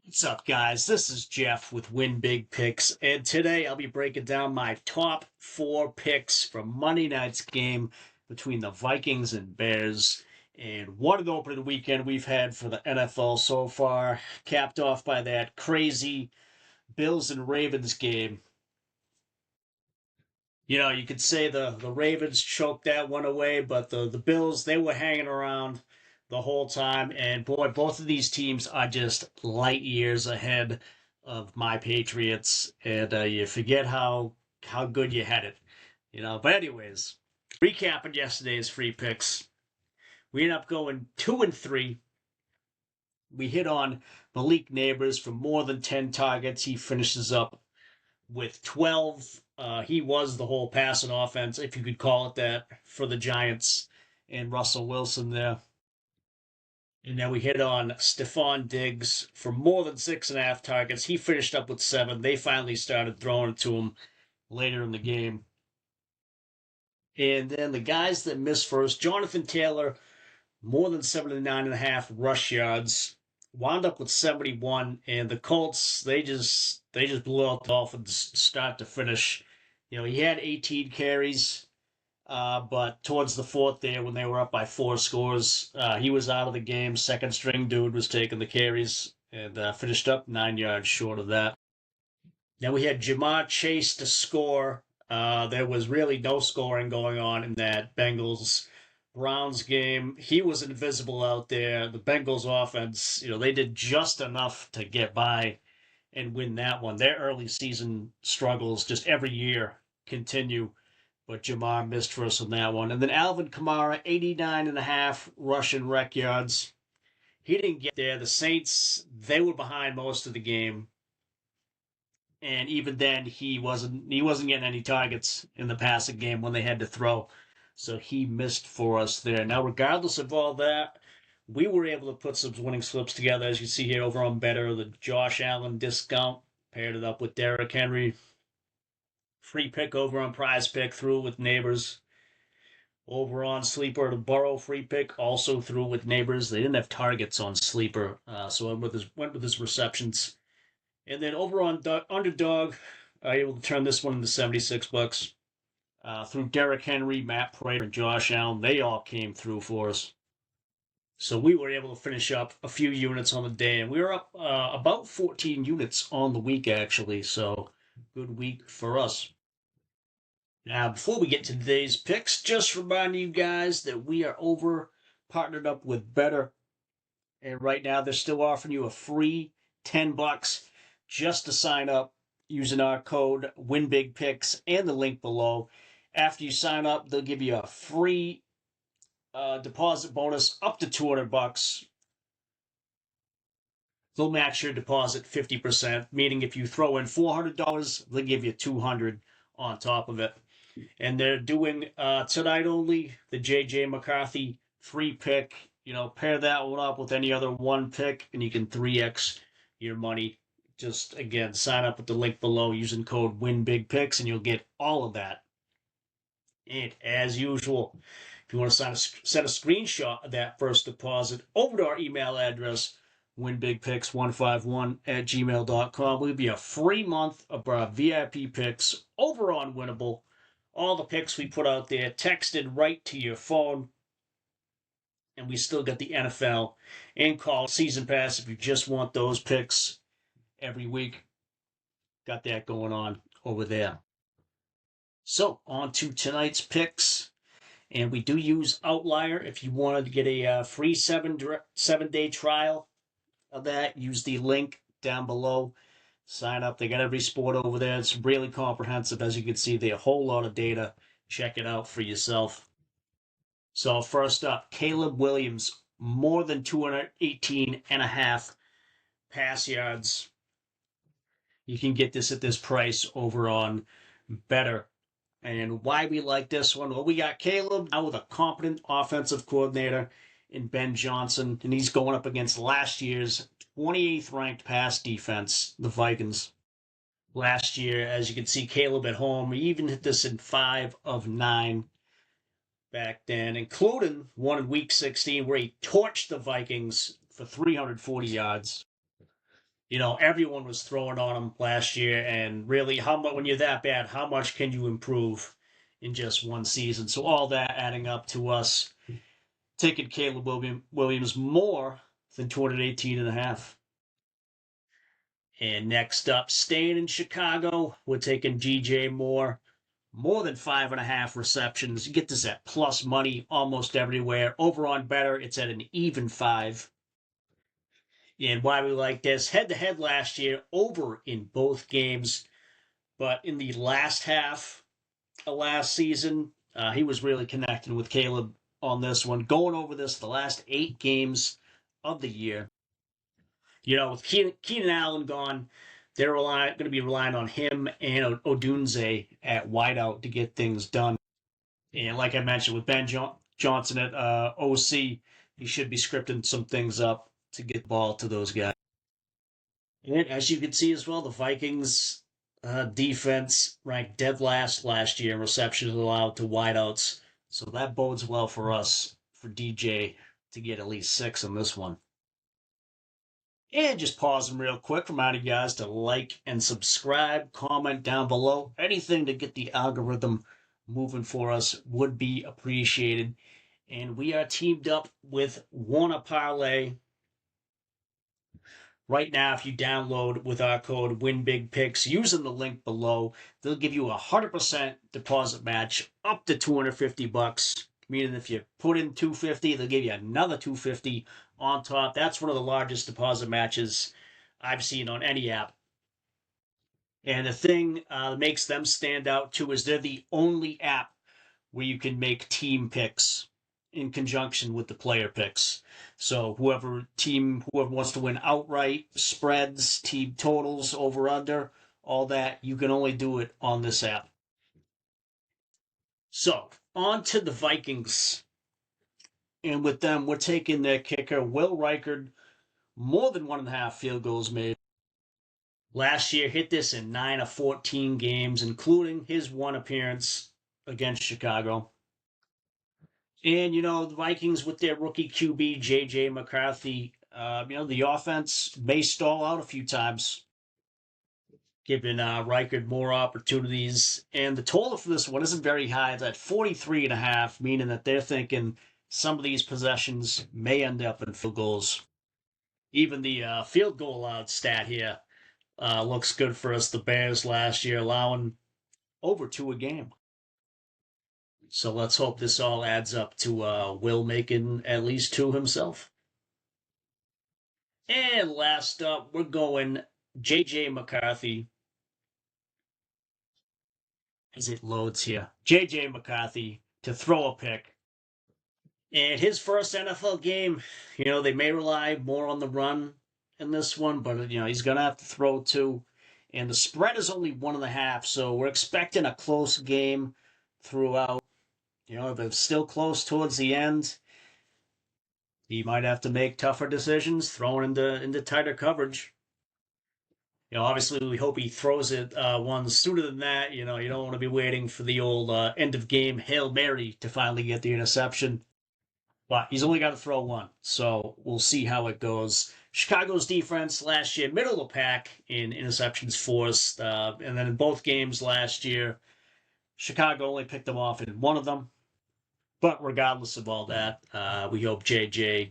What's up, guys? This is Jeff with Win Big Picks, and today I'll be breaking down my top four picks from Monday night's game between the Vikings and Bears. And what an opening weekend we've had for the NFL so far, capped off by that crazy Bills and Ravens game. You could say the Ravens choked that one away, but the Bills, they were hanging around the whole time. And boy, both of these teams are just light years ahead of my Patriots. And you forget how good you had it. But anyways, recapping yesterday's free picks, we ended up going 2-3. We hit on Malik Neighbors for more than 10 targets. He finishes up with 12. He was the whole passing offense, if you could call it that, for the Giants and Russell Wilson there. And then we hit on Stephon Diggs for more than 6.5 targets. He finished up with 7. They finally started throwing it to him later in the game. And then the guys that missed first, Jonathan Taylor, more than 79.5 rush yards, wound up with 71, and the Colts they just blew out the Dolphins start to finish. He had 18 carries, but towards the fourth there, when they were up by 4 scores, he was out of the game. Second string dude was taking the carries and finished up 9 yards short of that. Then we had Jamar Chase to score. There was really no scoring going on in that Bengals Browns game. He was invisible out there. The Bengals offense, they did just enough to get by and win that one. Their early season struggles just every year continue, but Jamar missed for us on that one. And then Alvin Kamara, 89.5 rushing rec yards. He didn't get there. The Saints, they were behind most of the game, and even then he wasn't getting any targets in the passing game when they had to throw, so he missed for us there. Now, regardless of all that, we were able to put some winning slips together, as you see here over on Betr. The Josh Allen discount paired it up with Derrick Henry. Free pick over on Prizepick through with Neighbors. Over on Sleeper, the Burrow free pick also through with Neighbors. They didn't have targets on Sleeper, so I went with his receptions. And then over on Underdog, I was able to turn this one into $76. Through Derrick Henry, Matt Prater, and Josh Allen, they all came through for us. So we were able to finish up a few units on the day, and we were up about 14 units on the week, actually. So good week for us. Now, before we get to today's picks, just reminding you guys that we are partnered up with Betr, and right now they're still offering you a free $10 just to sign up using our code WINBIGPICKS and the link below. After you sign up, they'll give you a free deposit bonus up to $200. They'll match your deposit 50%, meaning if you throw in $400, they'll give you $200 on top of it. And they're doing tonight only the JJ McCarthy free pick. Pair that one up with any other one pick, and you can 3x your money. Just again, sign up with the link below using code WINBIGPICKS, and you'll get all of that. And as usual, if you want to send a screenshot of that first deposit over to our email address, winbigpicks151@gmail.com, we'll be a free month of our VIP picks over on Winnable. All the picks we put out there texted right to your phone. And we still got the NFL and college season pass if you just want those picks every week. Got that going on over there. So, on to tonight's picks. And we do use Outlier. If you wanted to get a free 7-day trial of that, use the link down below. Sign up. They got every sport over there. It's really comprehensive. As you can see, they have a whole lot of data. Check it out for yourself. So first up, Caleb Williams, more than 218.5 pass yards. You can get this at this price over on Betr. And why we like this one? Well, we got Caleb now with a competent offensive coordinator in Ben Johnson, and he's going up against last year's 28th ranked pass defense, the Vikings. Last year, as you can see, Caleb at home, he even hit this in 5 of 9 back then, including one in Week 16 where he torched the Vikings for 340 yards. Everyone was throwing on him last year, and really, how much when you're that bad, how much can you improve in just one season? So all that adding up to us taking Caleb Williams more than 218 and a half. And next up, staying in Chicago, we're taking DJ Moore, more than 5.5 receptions. You get this at plus money almost everywhere. Over on Betr, it's at an even 5. And why we like this, head to head last year, over in both games. But in the last half of last season, he was really connecting with Caleb on this one. Going over this, the last 8 games of the year. With Keenan Allen gone, they're going to be relying on him and Odunze at wideout to get things done. And like I mentioned, with Ben Johnson at OC, he should be scripting some things up to get the ball to those guys. And as you can see as well, the Vikings defense ranked dead last year in receptions allowed to wideouts. So that bodes well for us, for DJ, to get at least 6 on this one. And just pausing real quick, remind you guys to like and subscribe, comment down below. Anything to get the algorithm moving for us would be appreciated. And we are teamed up with Wanna Parlay. Right now, if you download with our code WINBIGPICKS using the link below, they'll give you a 100% deposit match up to $250. Meaning if you put in $250, they'll give you another $250 on top. That's one of the largest deposit matches I've seen on any app. And the thing that makes them stand out too is they're the only app where you can make team picks in conjunction with the player picks. So whoever wants to win outright, spreads, team totals, over under, all that, you can only do it on this app. So on to the Vikings. And with them, we're taking their kicker, Will Reichard, more than 1.5 field goals made. Last year, hit this in 9 of 14 games, including his one appearance against Chicago. And, the Vikings with their rookie QB, J.J. McCarthy, the offense may stall out a few times, giving Reichard more opportunities. And the total for this one isn't very high. It's at 43.5, meaning that they're thinking some of these possessions may end up in field goals. Even the field goal allowed stat here looks good for us. The Bears last year allowing over 2 a game. So let's hope this all adds up to Will making at least 2 himself. And last up, we're going J.J. McCarthy. As it loads here, J.J. McCarthy to throw a pick. And his first NFL game, they may rely more on the run in this one, but, he's going to have to throw too. And the spread is only 1.5, so we're expecting a close game throughout. If it's still close towards the end, he might have to make tougher decisions, throwing into tighter coverage. Obviously, we hope he throws it one sooner than that. You don't want to be waiting for the old end of game Hail Mary to finally get the interception. But he's only got to throw one, so we'll see how it goes. Chicago's defense last year, middle of the pack in interceptions forced, and then in both games last year, Chicago only picked them off in one of them. But regardless of all that, we hope JJ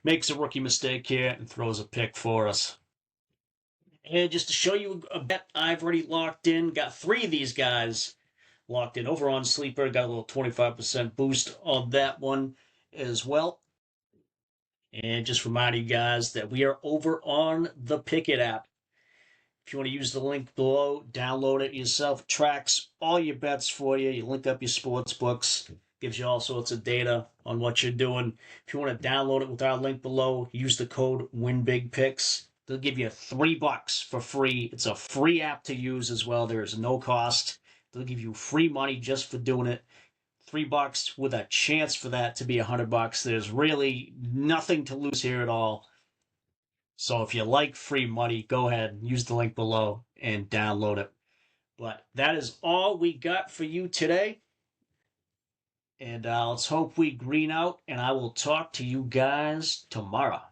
makes a rookie mistake here and throws a pick for us. And just to show you a bet I've already locked in, got 3 of these guys locked in over on Sleeper. Got a little 25% boost on that one as well. And just reminding you guys that we are over on the Pickett app. If you want to use the link below, download it yourself. It tracks all your bets for you. You link up your sports books. Gives you all sorts of data on what you're doing. If you want to download it with our link below, use the code WINBIGPICKS. They'll give you $3 for free. It's a free app to use as well. There is no cost. They'll give you free money just for doing it. $3 with a chance for that to be $100. There's really nothing to lose here at all. So if you like free money, go ahead and use the link below and download it. But that is all we got for you today. And let's hope we green out, and I will talk to you guys tomorrow.